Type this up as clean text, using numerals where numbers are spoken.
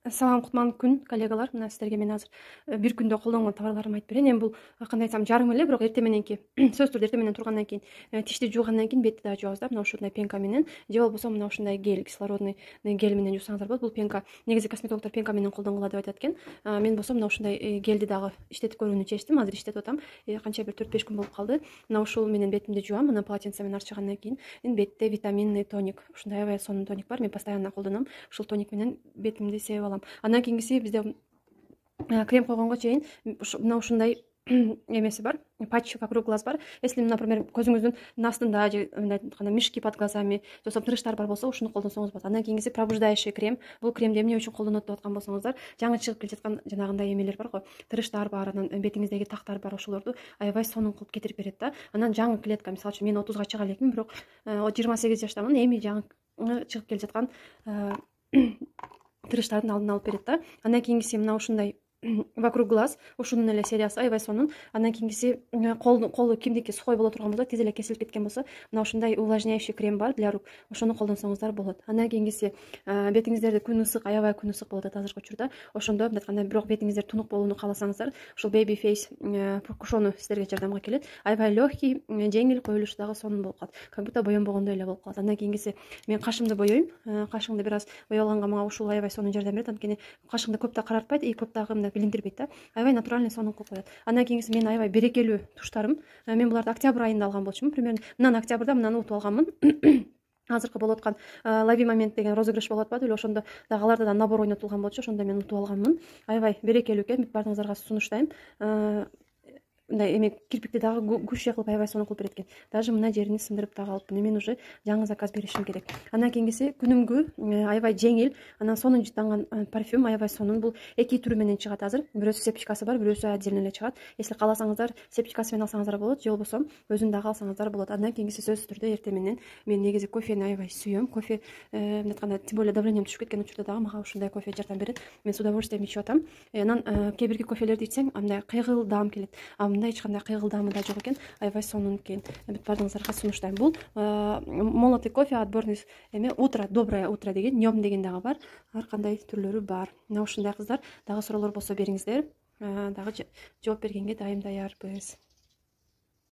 Салам, кутман күн, коллегалар. Мына сіздерге мен азыр бир күндө колдонгон товарларымды айтып берейин. Эми бул кандай айтсам жарым эле, бирок эртең мененки сөзсүз түрдө эртең менен тургандан кийин тишти жуугандан кийин бетти дагы жуабыз да. Мына ушундай пенка менен же болбосо мына ушундай гель, кислородный гель менен жуусаңыздар болот. Бул пенка негизи косметологдор пенка менен колдонгула деп айтат экен. Мен болсо мына ушундай гельди дагы иштетип көрүүнү чечтим. Азыр иштетип атам. Канча бир 4-5 күн болуп калды. Мына ушул менен бетимди жуам. Мына полотенце менен арчыгандан кийин бетте витаминный тоник, ушундай аябай сонун тоник бар. Мен постоянно колдоном. Ушул тоник менен бетимди сееп алам. Андан кийинкиси бизде крем койгонго чейин мына ушундай эмеси бар, патч вокруг глаз бар. Если, например, көзүңүздүн астында же мындай айтканда мешки под глазами, же тырыштар бар болсо, ушуну колдонсоңуз болот. Андан кийинкиси пробуждающий крем. Бул кремди эмне үчүн колдонот деп аткан болсоңуздар, жаңы чыгып келе жаткан жанагындай эмелер бар го, тырыштар бар, анан бетиңиздеги тактар бар, ошолорду аябай сонун кылып кетирип берет да. Анан жаңы клетка, мисалы үчүн мен 30га чыга элекмин, бирок 28 жаштамын, эми жаңы чыгып келе жаткан тырыштардын алдын алып берет да. Андан кийинкиси мына ушундай вокруг глаз, ушунун эле сериясы аябай сонун. Андан кийинкиси колу кимдики сухой боло турган болсо, тез эле кесилип кеткен болсо, мына ушундай увлажняющий крем бар для рук. Ошону колдонсоңуздар болот. Андан кийинкиси бетиңиздерди күн ысык, аябай күн ысык болот азыркы учурда. Ошондо мындай айтканда бирок бетиңиздер тунук болууну кааласаңыздар, ушул baby face ошону силерге жардамга келет. Аябай легкий, жеңил, коюлушу дагы сонун болуп калат. Как будто боенбогондой эле болуп калат. Андан кийинкиси мен кашымды боёйм. Кашыңды бир аз боеп алганга мага ушул аябай сонун жардам берет. Анткени кашыңды көп да карартпайт, и көп дагы билиндирбейт да. Аябай натуральный сонун кылып коет. Андан кийинкиси менин аябай берекелүү туштарым. Мен буларды октябрь айында алган болчумун. Примерно мынаны октябрда мынаны утуп алганмын. Азыркы болуп аткан лови момент деген розыгрыш болуп атпады беле, ошондо дагы аларда да набор ойнотулган болчу, ошондо мен утуп алганмын. Аябай берекелүү экен, баардыгыңыздарга сунуштайм. Мындай эме кирпикти дагы гуще кылып аябай сонун кылып берет экен. Даже мына жерини сындырып дагы алыпмын. Мен уже жаңы заказ беришим керек. Андан кийинкиси күнүмгү аябай жеңил, анан сонун жыттанган парфюм, аябай сонун. Бул эки түрү менен чыгат азыр. Бирөөсү сепичкасы бар, бирөөсү отдельно эле чыгат. Если кааласаңыздар, сепичкасы менен алсаңыздар болот, же болбосо өзүн дагы алсаңыздар болот. Андан кийинкиси сөзсүз түрдө эртең менен мен негизи кофени аябай сүйөм. Кофе мындай айтканда, тем более давлением түшүп кеткен учурда дагы мага ушундай кофе жардам берет. Мен с удовольствием ичип атам. Анан кээ бирки кофелерди ичсең, мындай кыйгылдаам келет. Мындай эч кандай кыйгылдаамы да жок экен. Аябай сонун экен. Баардыгыңыздарга сунуштайм. Бул молотый кофе отборный эме утро, доброе утро деген, днем деген дагы бар. Ар кандай түрлөрү бар. Мына ушундай кыздар, дагы суроолор болсо бериңиздер. Дагы жооп бергенге дайым даярбыз.